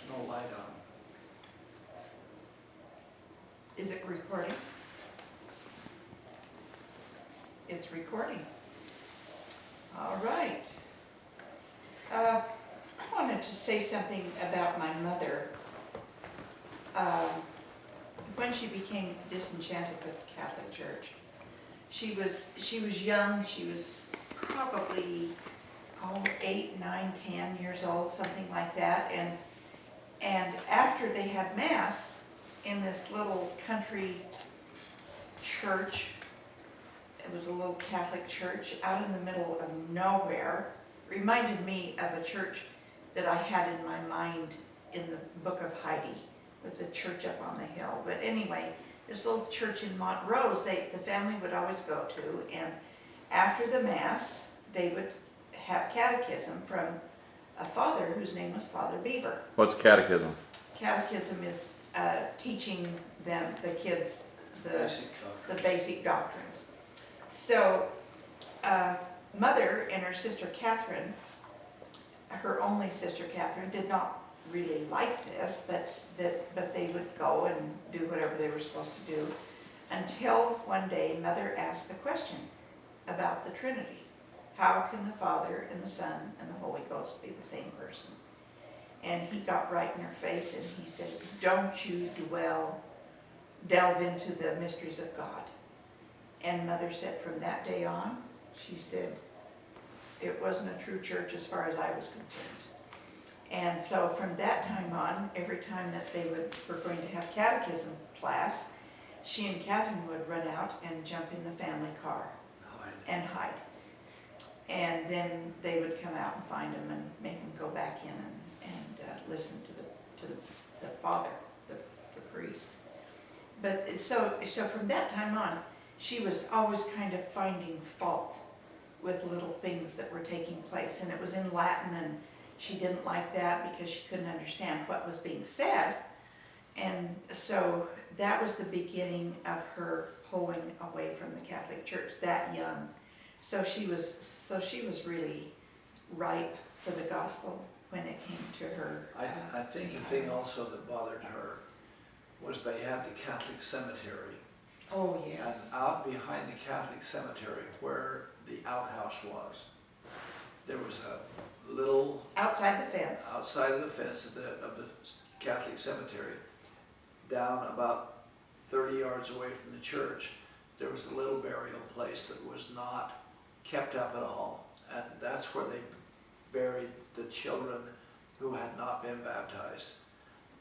no light on. Is it recording? It's recording. All right. I wanted to say something about my mother. When she became disenchanted with the Catholic Church, she was young. She was probably 8, 9, 10 years old, something like that. And after they had Mass in this little country church, it was a little Catholic church out in the middle of nowhere. Reminded me of a church that I had in my mind in the Book of Heidi, with the church up on the hill. But anyway, this little church in Montrose, the family would always go to, and after the Mass, they would have catechism from a father whose name was Father Beaver. What's catechism? Catechism is teaching them, the kids, the basic doctrines. So, Mother and her sister Catherine, her only sister Catherine, did not really like this, but they would go and do whatever they were supposed to do, until one day Mother asked the question about the Trinity. How can the Father and the Son and the Holy Ghost be the same person? And he got right in her face and he said, don't you delve into the mysteries of God. And Mother said from that day on, she said, it wasn't a true church as far as I was concerned. And so from that time on, every time that they were going to have catechism class, she and Catherine would run out and jump in the family car and hide. And then they would come out and find them and make them go back in and listen to the father, the priest. But so from that time on, she was always kind of finding fault with little things that were taking place. And it was in Latin, and she didn't like that because she couldn't understand what was being said. And so that was the beginning of her pulling away from the Catholic Church that young. So she was really ripe for the gospel when it came to her. I think a thing also that bothered her was they had the Catholic cemetery. Oh, yes. And out behind the Catholic cemetery, where the outhouse was, there was a little... Outside the fence. Outside of the fence of the Catholic cemetery, down about 30 yards away from the church, there was a little burial place that was not kept up at all. And that's where they buried the children who had not been baptized,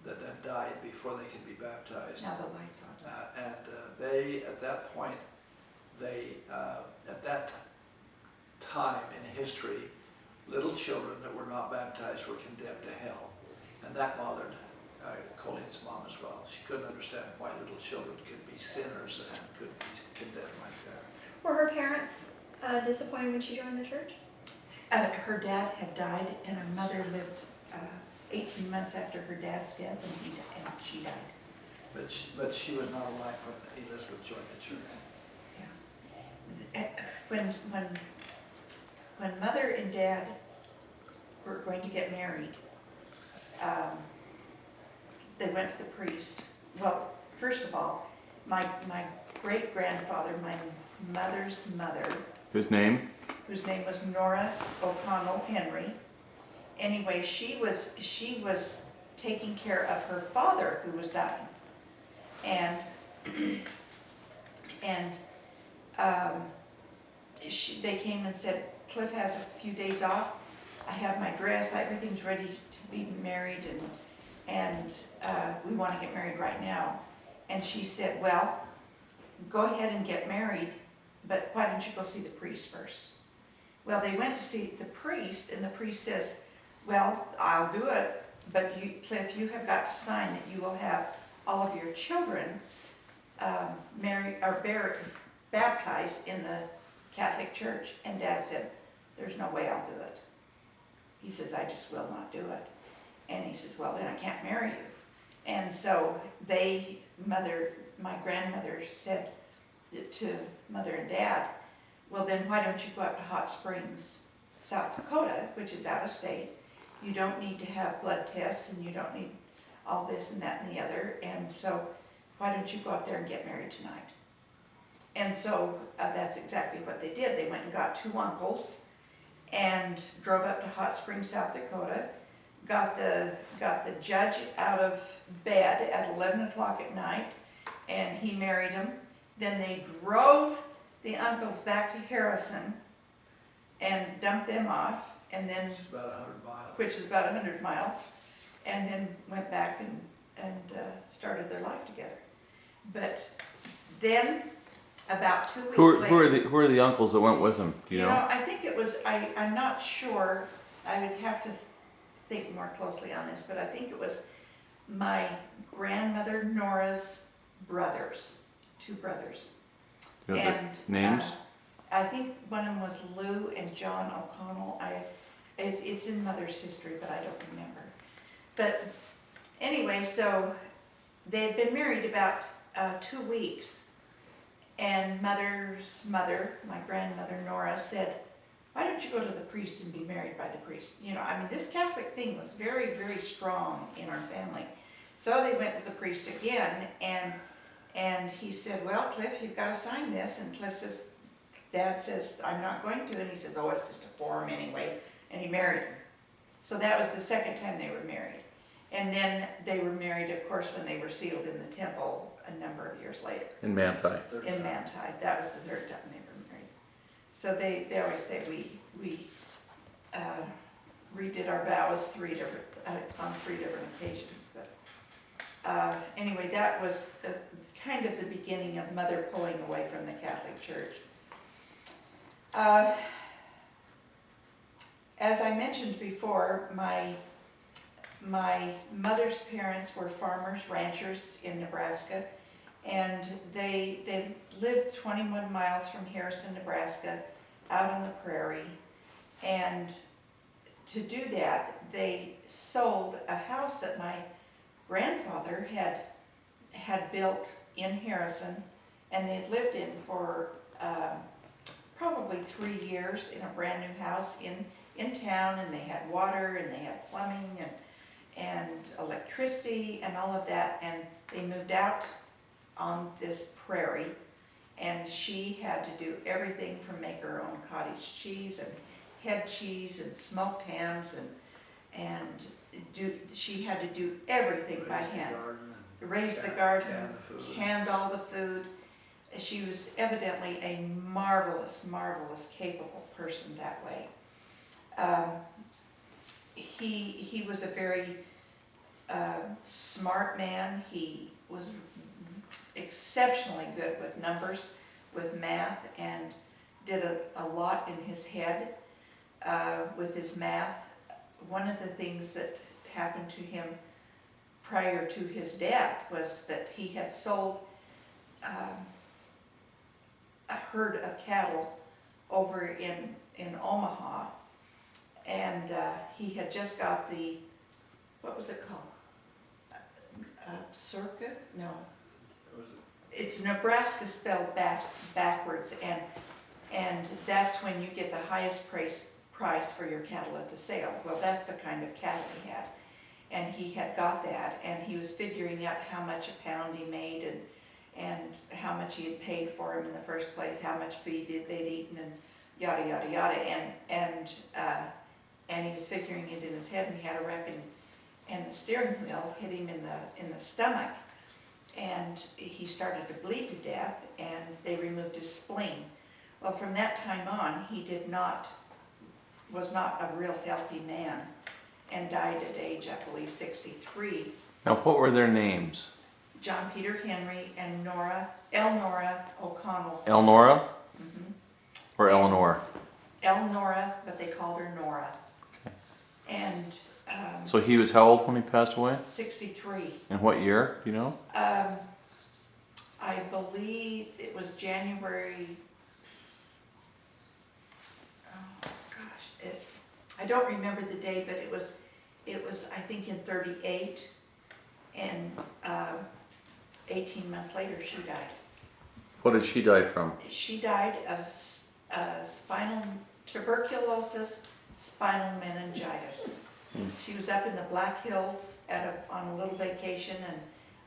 that had died before they could be baptized. Now the light's on. They, at that point, at that time in history, little children that were not baptized were condemned to hell. And that bothered Colleen's mom as well. She couldn't understand why little children could be sinners and could be condemned like that. Were her parents disappointed when she joined the church? Her dad had died, and her mother lived 18 months after her dad's death, and she died. But she was not alive when Elizabeth joined the church. Yeah. When Mother and Dad were going to get married, they went to the priest. Well, first of all, my great-grandfather, my mother's mother, Whose name? whose name was Nora O'Connell Henry. Anyway, she was taking care of her father who was dying. And they came and said, Cliff has a few days off. I have my dress, everything's ready to be married, and we want to get married right now. And she said, well, go ahead and get married, but why don't you go see the priest first? Well, they went to see the priest, and the priest says, well, I'll do it, but you, Cliff, you have got to sign that you will have all of your children baptized in the Catholic Church. And Dad said, there's no way I'll do it. He says, I just will not do it. And he says, well, then I can't marry you. And so my grandmother said to Mother and Dad, well, then why don't you go up to Hot Springs, South Dakota, which is out of state. you don't need to have blood tests and you don't need all this and that and the other. And so why don't you go up there and get married tonight? And so that's exactly what they did. They went and got 2 uncles and drove up to Hot Springs, South Dakota, got the judge out of bed at 11 o'clock at night, and he married him. Then they drove the uncles back to Harrison and dumped them off, and then, It's about 100 miles. which is about 100 miles, and then went back and started their life together. But then, about 2 weeks later, Who are the uncles that went with him? Do you know? I think it was, I'm not sure, I would have to think more closely on this, but I think it was my grandmother Nora's brothers, 2 brothers. Do you have And the names? I think one of them was Lou and John O'Connell. It's in Mother's history, but I don't remember. But anyway, so they had been married about 2 weeks, and Mother's mother, my grandmother Nora, said, "Why don't you go to the priest and be married by the priest?" You know, I mean, this Catholic thing was very, very strong in our family. So they went to the priest again, and he said, "Well, Cliff, you've got to sign this." And Cliff says, Dad says, "I'm not going to." And he says, "Oh, it's just a form anyway." And he married her. So that was the second time they were married. And then they were married, of course, when they were sealed in the temple a number of years later. In Manti. In Manti. That was the 3rd time they were married. So they always say we redid our vows on 3 different occasions. But anyway, that was kind of the beginning of Mother pulling away from the Catholic Church. As I mentioned before, my mother's parents were farmers, ranchers in Nebraska, and they lived 21 miles from Harrison, Nebraska, out on the prairie. And to do that, they sold a house that my grandfather had built in Harrison, and they'd lived in for probably 3 years in a brand new house in town, and they had water and they had plumbing and electricity and all of that. And they moved out on this prairie, and she had to do everything from make her own cottage cheese and head cheese and smoked hams she had to do everything by hand. Raise the garden, canned all the food. She was evidently a marvelous, marvelous, capable person that way. He was a very smart man. He was exceptionally good with numbers, with math, and did a lot in his head with his math. One of the things that happened to him prior to his death was that he had sold a herd of cattle over in Omaha, and he had just got the, what was it called? Circuit? No. It's Nebraska spelled backwards, and that's when you get the highest price for your cattle at the sale. Well, that's the kind of cattle he had, and he had got that, and he was figuring out how much a pound he made, and how much he had paid for him in the first place, how much feed they'd eaten, and yada yada yada, and he was figuring it in his head, and he had a wreck, and the steering wheel hit him in the stomach, and he started to bleed to death, and they removed his spleen. Well, from that time on, he was not a real healthy man, and died at age, I believe, 63. Now, what were their names? John Peter Henry and Elnora O'Connell. Elnora Mm-hmm. or Eleanor? Elnora, but they called her Nora. Okay. And So he was how old when he passed away? 63. And what year? Do you know? I believe it was January. Oh gosh, I don't remember the day, but it was I think in 38, and 18 months later she died. What did she die from? She died of spinal tuberculosis, spinal meningitis. She was up in the Black Hills on a little vacation and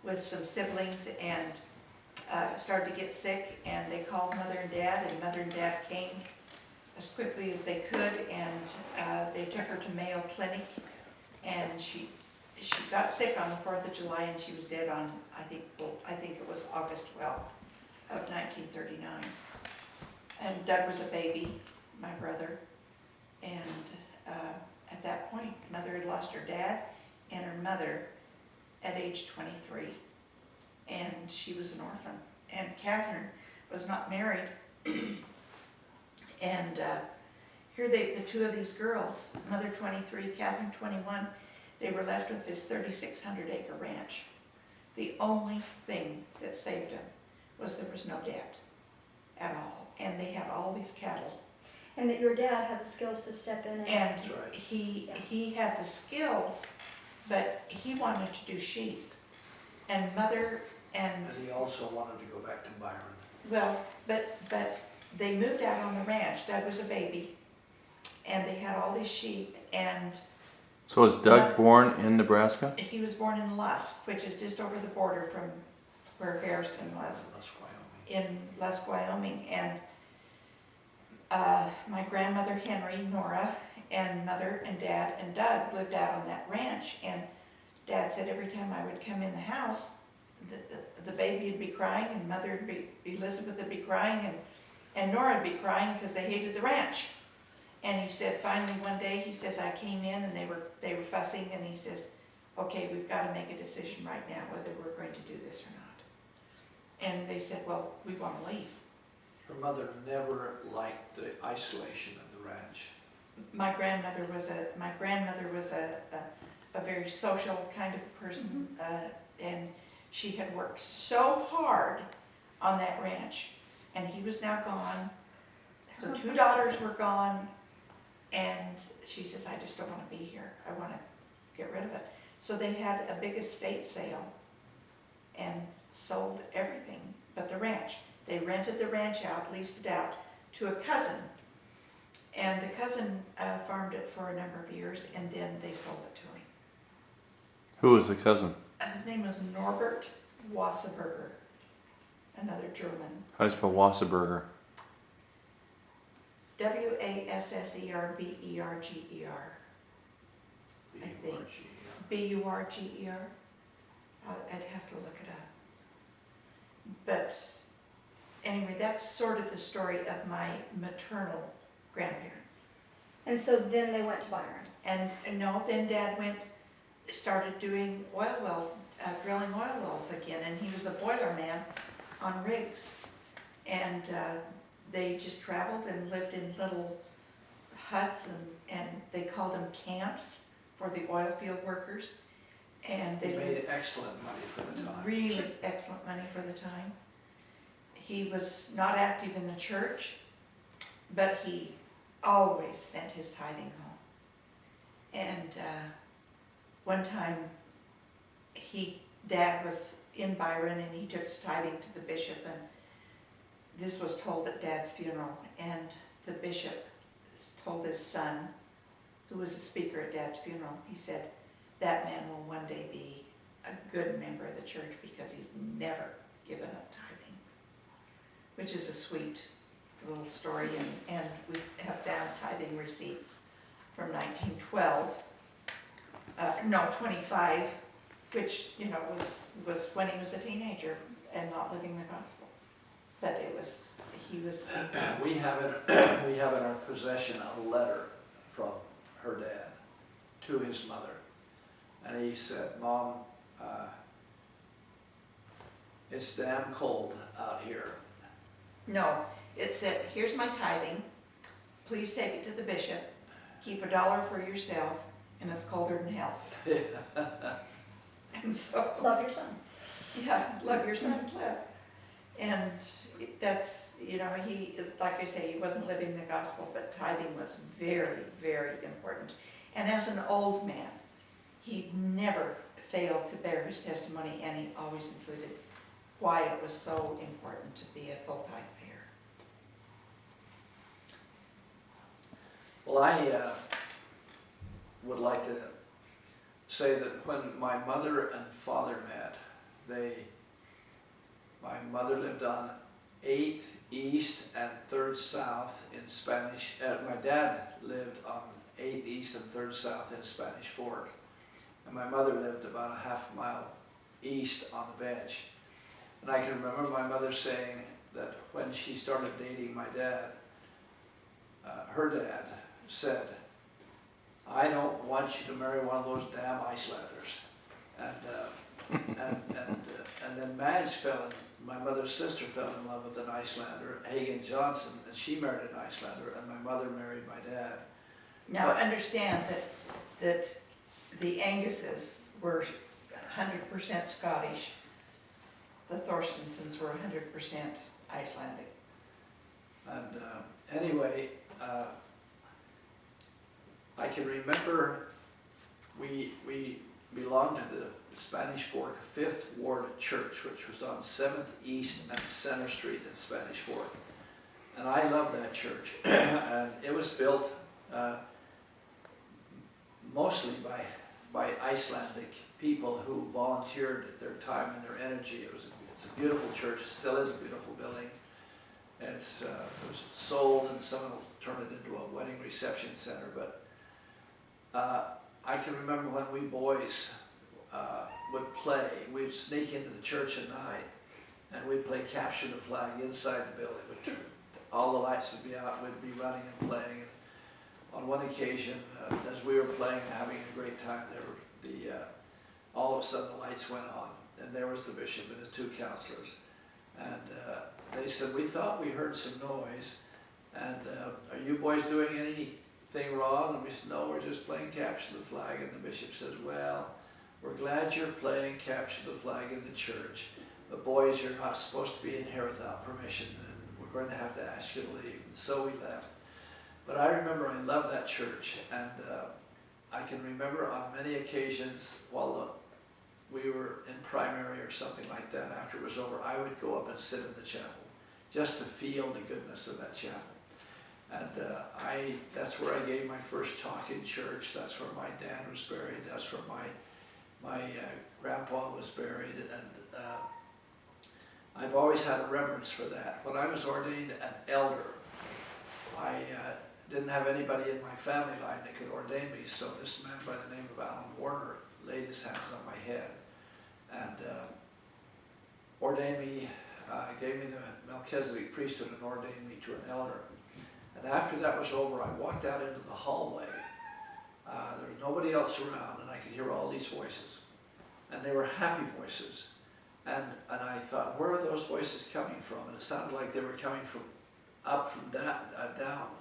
with some siblings, and started to get sick, and they called Mother and Mother and Dad came as quickly as they could, and they took her to Mayo Clinic, and she got sick on the 4th of July, and she was dead on, I think it was August 12th of 1939. And Doug was a baby, my brother, and at that point, Mother had lost her dad and her mother at age 23, and she was an orphan. And Catherine was not married, and here the two of these girls, Mother 23, Catherine 21, they were left with this 3,600-acre ranch. The only thing that saved them was there was no debt at all, and they had all these cattle. And that your dad had the skills to step in And That's right. he had the skills, but he wanted to do sheep. And Mother and, And he also wanted to go back to Byron. well, but they moved out on the ranch. Doug was a baby, and they had all these sheep, and So was Doug born in Nebraska? he was born in Lusk, which is just over the border from where Harrison was, That's Wyoming. in Lusk, Wyoming. And my grandmother Henry, Nora, and Mother and Dad and Doug lived out on that ranch. And Dad said every time I would come in the house, the baby would be crying, and Mother would be, Elizabeth would be crying, and Nora would be crying because they hated the ranch. And he said finally one day, he says, I came in and they were fussing, and he says, okay, we've got to make a decision right now whether we're going to do this or not. And they said, well, we want to leave. Her mother never liked the isolation of the ranch. My grandmother was a very social kind of person, and she had worked so hard on that ranch, and he was now gone. Her two daughters were gone, and she says, I just don't want to be here. I want to get rid of it. So they had a big estate sale and sold everything but the ranch. They rented the ranch out, leased it out to a cousin, and the cousin farmed it for a number of years, and then they sold it to him. Who was the cousin? His name was Norbert Wasserberger, another German. How do you spell Wasserberger? Wasserberger. I think. Burger. I'd have to look it up. But anyway, that's sort of the story of my maternal grandparents. And so then they went to Byron. And no, then Dad started doing oil wells, drilling oil wells again, and he was a boiler man on rigs. And they just traveled and lived in little huts, and they called them camps for the oil field workers. And They they made excellent money for the time. really excellent money for the time. He was not active in the church, but he always sent his tithing home. And one time, Dad was in Byron, and he took his tithing to the bishop, and this was told at Dad's funeral, and the bishop told his son, who was a speaker at Dad's funeral, he said, that man will one day be a good member of the church because he's never given up tithing, which is a sweet little story, and we have found tithing receipts from 1912, 25, which, was when he was a teenager and not living the gospel. But he was. We have in our possession a letter from her dad to his mother. And he said, Mom, it's damn cold out here. No, it said, here's my tithing, please take it to the bishop, keep $1 for yourself, and it's colder than hell. And so, Love your son. yeah, love your son, Cliff. And that's, he, like I say, he wasn't living the gospel, but tithing was very, very important. And as an old man, he never failed to bear his testimony, and he always included why it was so important to be a full tithe payer. Well, I would like to say that when my mother and father met, my mother lived on 8th East and 3rd South in Spanish. My dad lived on 8th East and 3rd South in Spanish Fork, and my mother lived about a half mile east on the bench. And I can remember my mother saying that when she started dating my dad, her dad said, "I don't want you to marry one of those damn Icelanders." And then Madge my mother's sister fell in love with an Icelander, Hagen Johnson, and she married an Icelander, and my mother married my dad. Now understand that the Anguses were 100% Scottish. The Thorstensons were 100% Icelandic. And anyway, I can remember we belonged to the Spanish Fork 5th Ward Church, which was on 7th East and Center Street in Spanish Fork. And I loved that church. And it was built mostly by Icelandic people who volunteered their time and their energy. It's a beautiful church. It still is a beautiful building. It was sold, and someone will turn it into a wedding reception center. But I can remember when we boys would play. We'd sneak into the church at night, and we'd play capture the flag inside the building. All the lights would be out. We'd be running and playing. On one occasion, as we were playing and having a great time, all of a sudden the lights went on, and there was the bishop and his 2 counselors. And they said, "We thought we heard some noise, and are you boys doing anything wrong?" And we said, "No, we're just playing capture the flag." And the bishop says, "Well, we're glad you're playing capture the flag in the church, but boys, you're not supposed to be in here without permission, and we're going to have to ask you to leave." And so we left. But I remember I loved that church, and I can remember on many occasions while we were in primary or something like that, after it was over, I would go up and sit in the chapel just to feel the goodness of that chapel. And that's where I gave my first talk in church. That's where my dad was buried. That's where my grandpa was buried. And I've always had a reverence for that. When I was ordained an elder, I didn't have anybody in my family line that could ordain me, so this man by the name of Alan Warner laid his hands on my head and ordained me, gave me the Melchizedek priesthood and ordained me to an elder. And after that was over, I walked out into the hallway. There was nobody else around, and I could hear all these voices. And they were happy voices. And I thought, where are those voices coming from? And it sounded like they were coming from up from down.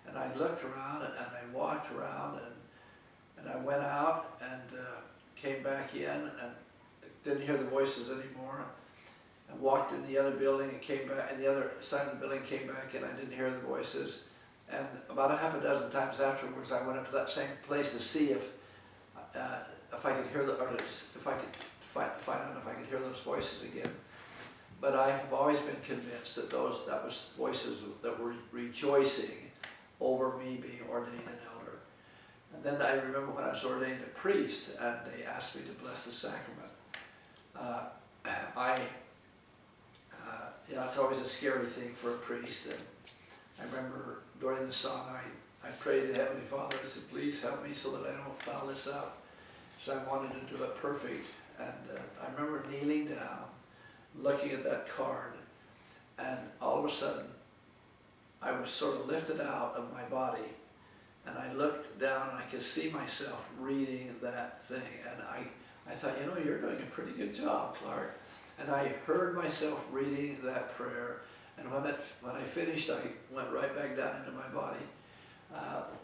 And I looked around, and I walked around, and I went out and came back in and didn't hear the voices anymore. I walked in the other building and came back, and the other side of the building came back, and I didn't hear the voices. And about a half a dozen times afterwards, I went up to that same place to see if I could hear if I could find out if I could hear those voices again. But I have always been convinced that that was voices that were rejoicing over me being ordained an elder. And then I remember when I was ordained a priest, and they asked me to bless the sacrament. It's always a scary thing for a priest. And I remember during the song, I prayed to Heavenly Father. I said, "Please help me so that I don't foul this up." So I wanted to do it perfect. And I remember kneeling down, looking at that card, and all of a sudden, I was sort of lifted out of my body, and I looked down, and I could see myself reading that thing, and I thought, you're doing a pretty good job, Clark. And I heard myself reading that prayer, and when I finished, I went right back down into my body.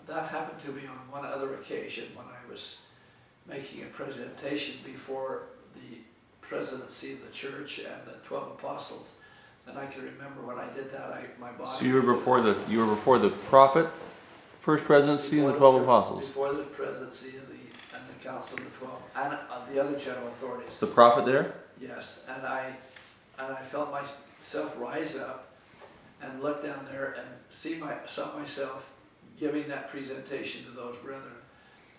That happened to me on one other occasion when I was making a presentation before the presidency of the church and the 12 apostles. And I can remember when I did that, my body. So you were before the prophet, first presidency, and the 12 apostles. Before the presidency and the council of the 12, and the other general authorities. Is the prophet there? Yes, and I felt myself rise up and look down there and saw myself giving that presentation to those brethren.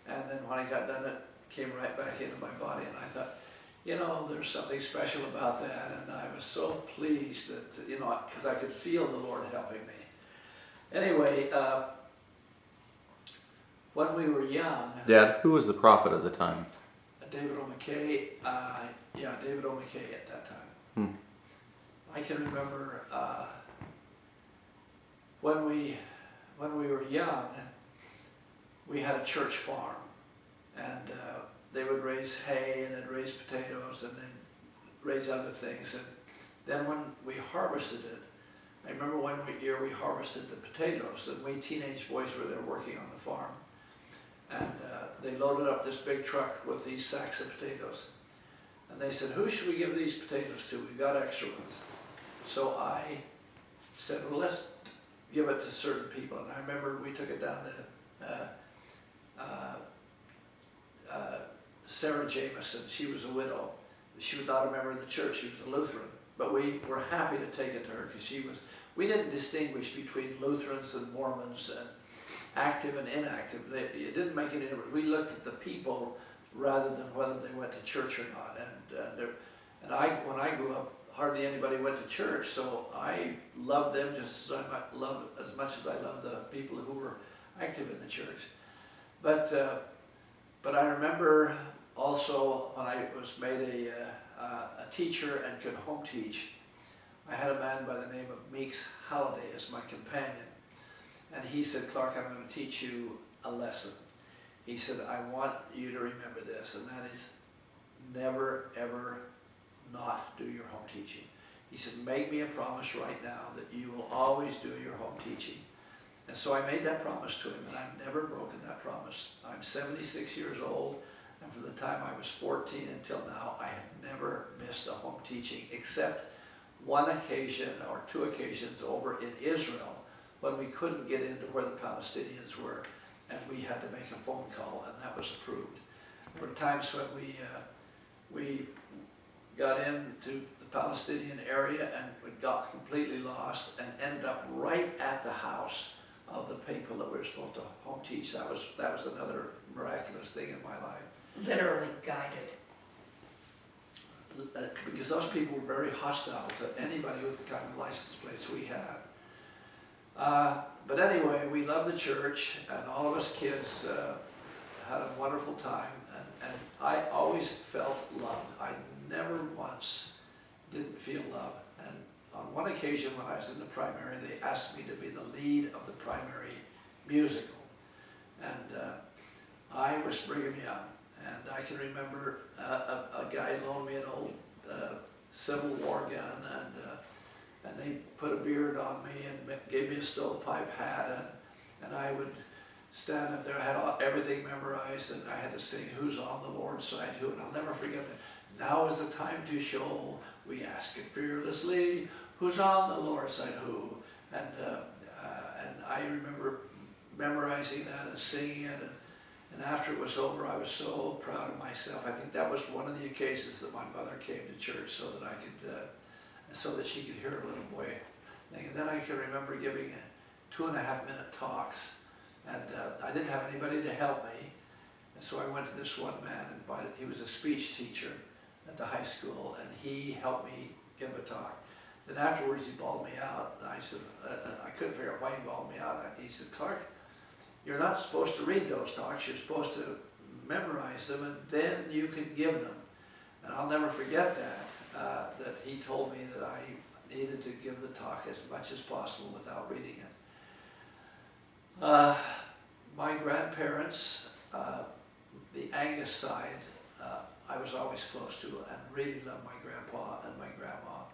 And then when I got done came right back into my body, and I thought, there's something special about that, and I was so pleased that, because I could feel the Lord helping me. Anyway, when we were young, Dad, who was the prophet at the time? David O. McKay, David O. McKay at that time. I can remember when we were young, we had a church farm, and they would raise hay, and they'd raise potatoes, and they'd raise other things. And then when we harvested it, I remember one year we harvested the potatoes, and we teenage boys were there working on the farm. And they loaded up this big truck with these sacks of potatoes. And they said, who should we give these potatoes to? We've got extra ones. So I said, well, let's give it to certain people. And I remember we took it down to Sarah Jameson. She was a widow. She was not a member of the church. She was a Lutheran. But we were happy to take it to her because we didn't distinguish between Lutherans and Mormons and active and inactive. It didn't make any difference. We looked at the people rather than whether they went to church or not. When I grew up, hardly anybody went to church, so I loved them just as much as I loved the people who were active in the church. But I remember also when I was made a teacher and could home teach, I had a man by the name of Meeks Halliday as my companion. And he said, Clark, I'm going to teach you a lesson. He said, I want you to remember this, and that is never, ever not do your home teaching. He said, make me a promise right now that you will always do your home teaching. And so I made that promise to him, and I've never broken that promise. I'm 76 years old, and from the time I was 14 until now, I have never missed a home teaching, except one occasion or two occasions over in Israel, when we couldn't get into where the Palestinians were, and we had to make a phone call, and that was approved. There were times when we got into the Palestinian area and we got completely lost and ended up right at the house of the people that we were supposed to home teach. That was another miraculous thing in my life. Literally guided. Because those people were very hostile to anybody with the kind of license plates we had. But anyway, we loved the church, and all of us kids had a wonderful time, and I always felt loved. I never once didn't feel loved. And on one occasion when I was in the primary, they asked me to be the lead of the primary musical. And I was Brigham Young, and I can remember a guy loaned me an old Civil War gun, and they put a beard on me and gave me a stovepipe hat, and I would stand up there. I had everything memorized, and I had to sing "Who's on the Lord's Side Who," and I'll never forget that. Now is the time to show, we ask it fearlessly, who's on the Lord's side who? And I remember memorizing that and singing it, and after it was over, I was so proud of myself. I think that was one of the occasions that my mother came to church so that I could, so that she could hear a little boy. And then I can remember giving 2.5-minute talks, and I didn't have anybody to help me, and so I went to this one man, and he was a speech teacher at the high school, and he helped me give a talk. Then afterwards he bawled me out, and I said, I couldn't figure out why he bawled me out. He said, Clark, you're not supposed to read those talks, you're supposed to memorize them, and then you can give them. And I'll never forget that, that he told me that I needed to give the talk as much as possible without reading it. My grandparents, the Angus side, I was always close to, and really loved my grandpa and my grandma.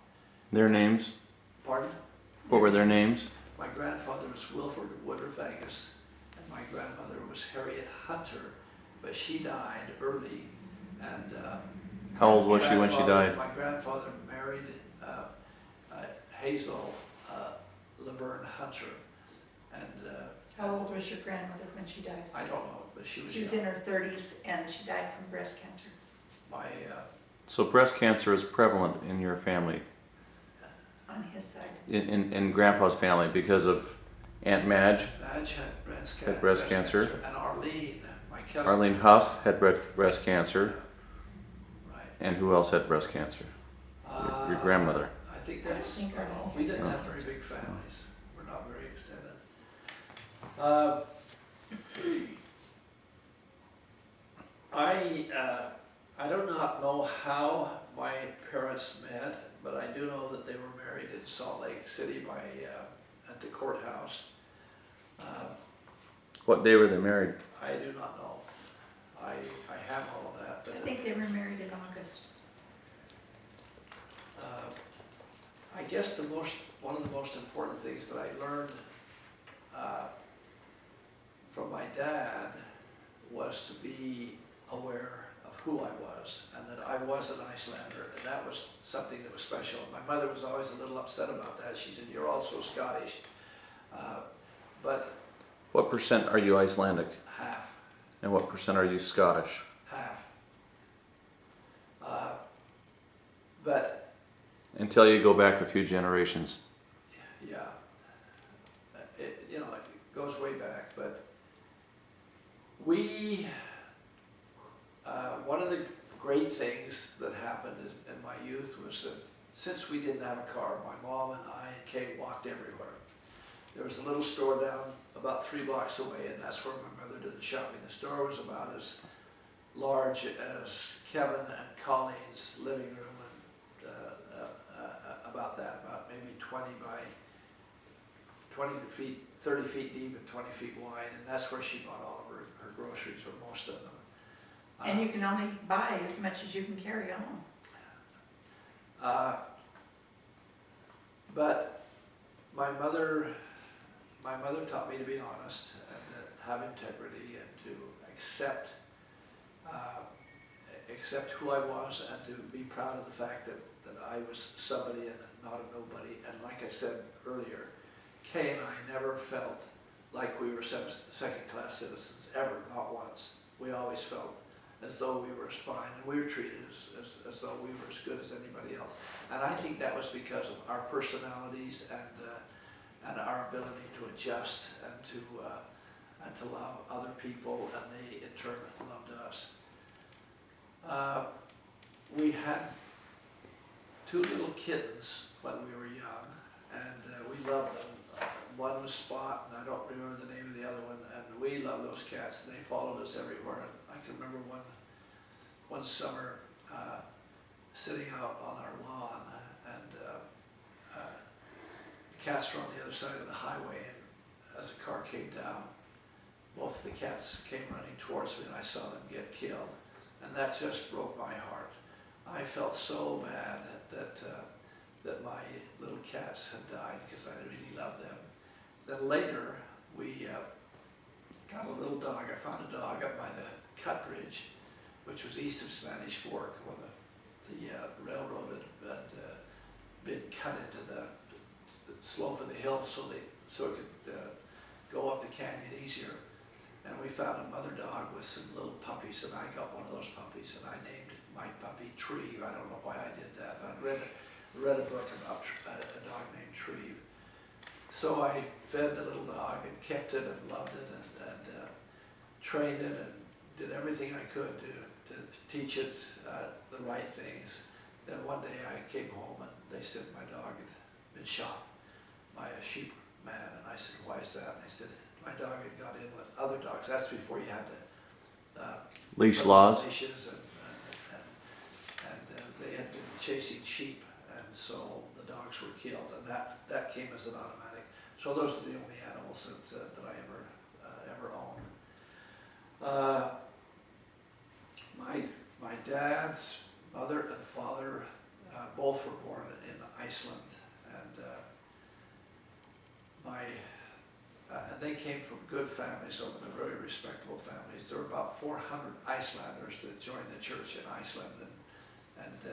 Their names? Pardon? What were their names? My grandfather was Wilford Woodruff Angus, and my grandmother was Harriet Hunter, but she died early. And How old was she when she died? My grandfather married Hazel Laverne Hunter, and How old was your grandmother when she died? I don't know, but she was She was young. in her 30s and she died from breast cancer. My So breast cancer is prevalent in your family, On his side. in Grandpa's family, because of Aunt Madge. Madge had Had breast cancer. and Arlene, my cousin. Arlene Huff had breast cancer, Right. and who else had breast cancer? Your grandmother. I think I don't that's, think Arlene we had didn't breast have very cancer. big families. We're not very extended. I do not know how my parents met, but I do know that they were married in Salt Lake City by, at the courthouse. What day were they married? I do not know. I have all of that, but I think they were married in August. I guess one of the most important things that I learned from my dad was to be aware of who I was, and that I was an Icelander, and that was something that was special. My mother was always a little upset about that. She said, "You're also Scottish," but What percent are you Icelandic? half. And what percent are you Scottish? Half. But, Until you go back a few generations. yeah, you know, it goes way back, but one of the great things that happened in my youth was that since we didn't have a car, my mom and I and Kay walked everywhere. There was a little store down about 3 blocks away, and that's where my mother did the shopping. The store was about as large as Kevin and Colleen's living room, and about maybe 20 by 20 feet, 30 feet deep and 20 feet wide, and that's where she bought all of her groceries, or most of them. And you can only buy as much as you can carry on. But my mother taught me to be honest and to have integrity and to accept who I was, and to be proud of the fact that I was somebody and not a nobody. And like I said earlier, Kay and I never felt like we were second-class citizens, ever, not once. We always felt as though we were fine, and we were treated as though we were as good as anybody else. And I think that was because of our personalities and our ability to adjust and to love other people, and they in turn loved us. We had 2 little kittens when we were young, and we loved them. One was Spot, and I don't remember the name of the other one, and we loved those cats, and they followed us everywhere. And I can remember one summer sitting out on our lawn, and the cats were on the other side of the highway, and as a car came down, both the cats came running towards me, and I saw them get killed, and that just broke my heart. I felt so bad that my little cats had died, because I really loved them. Then later, we got a little dog. I found a dog up by the cut bridge, which was east of Spanish Fork, where the railroad had been cut into the slope of the hill so it could go up the canyon easier. And we found a mother dog with some little puppies, and I got one of those puppies, and I named my puppy Treve. I don't know why I did that. I'd read a book about a dog named Treve. So I fed the little dog and kept it and loved it, and trained it and did everything I could to teach it the right things. Then one day I came home and they said my dog had been shot by a sheep man, and I said, "Why is that?" And they said, my dog had got in with other dogs. That's before you had to Leash laws? leashes, and they had been chasing sheep, and so the dogs were killed, and that came as an automatic. So those are the only animals that I ever owned. My dad's mother and father both were born in Iceland, and and they came from good families, so they're very respectable families. There were about 400 Icelanders that joined the church in Iceland and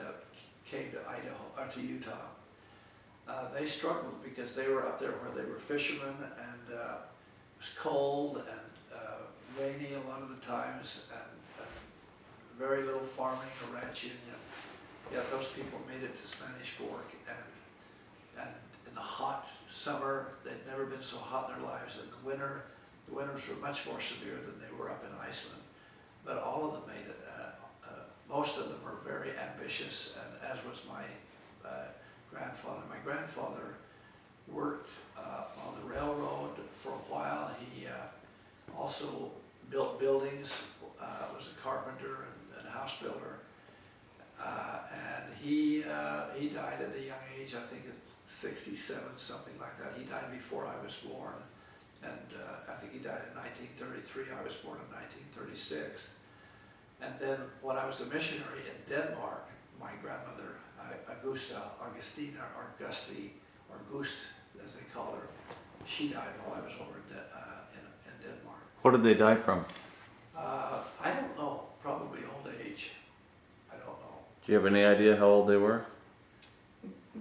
came to Idaho or to Utah. They struggled because they were up there where they were fishermen, and it was cold and rainy a lot of the times, and very little farming or ranching. Yet those people made it to Spanish Fork, and in the hot summer, they'd never been so hot in their lives. In the winters were much more severe than they were up in Iceland. but all of them made it. Most of them were very ambitious, and as was my grandfather. My grandfather worked on the railroad for a while. He also built buildings, was a carpenter and a house builder. And he died at a young age, I think at 67, something like that. He died before I was born. And I think he died in 1933. I was born in 1936. And then when I was a missionary in Denmark, my grandmother, Augustina, or Gusti, or Gust, as they call her, she died while I was over in Denmark. What did they die from? I don't know, probably old age. I don't know. Do you have any idea how old they were?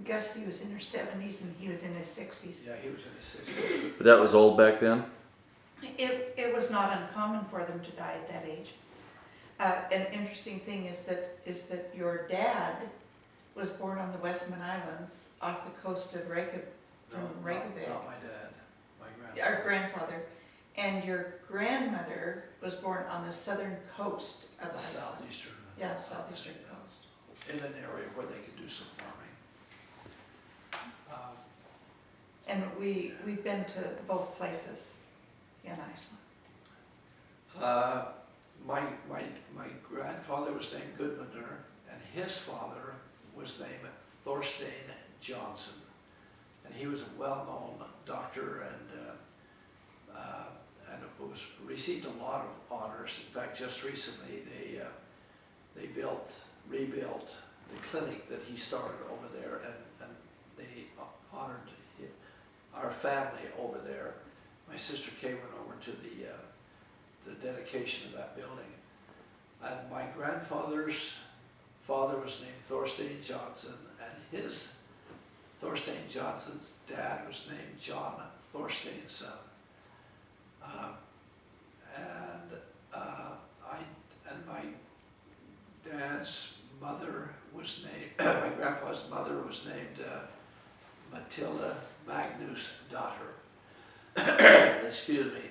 Gusty was in her 70s and he was in his 60s. Yeah, he was in his 60s. But that was old back then? It was not uncommon for them to die at that age. An interesting thing is that your dad was born on the Westman Islands off the coast of Reykjavik. Not my dad, my grandfather. Our grandfather. And your grandmother was born on the southern coast of Iceland. Southeastern. Yeah, southeastern coast. In an area where they could do some farming. And we've been to both places in Iceland. My grandfather was named Gudmundur, and his father was named Thorstein Johnson. And he was a well-known doctor and received a lot of honors. In fact, just recently they rebuilt the clinic that he started over there, and they honored our family over there. My sister Kay went over to the dedication of that building. And my grandfather's father was named Thorstein Johnson, and his Thorstein Johnson's dad was named John Thorsteinson. And my dad's mother was named, my grandpa's mother was named Matilda Magnus' daughter. Excuse me.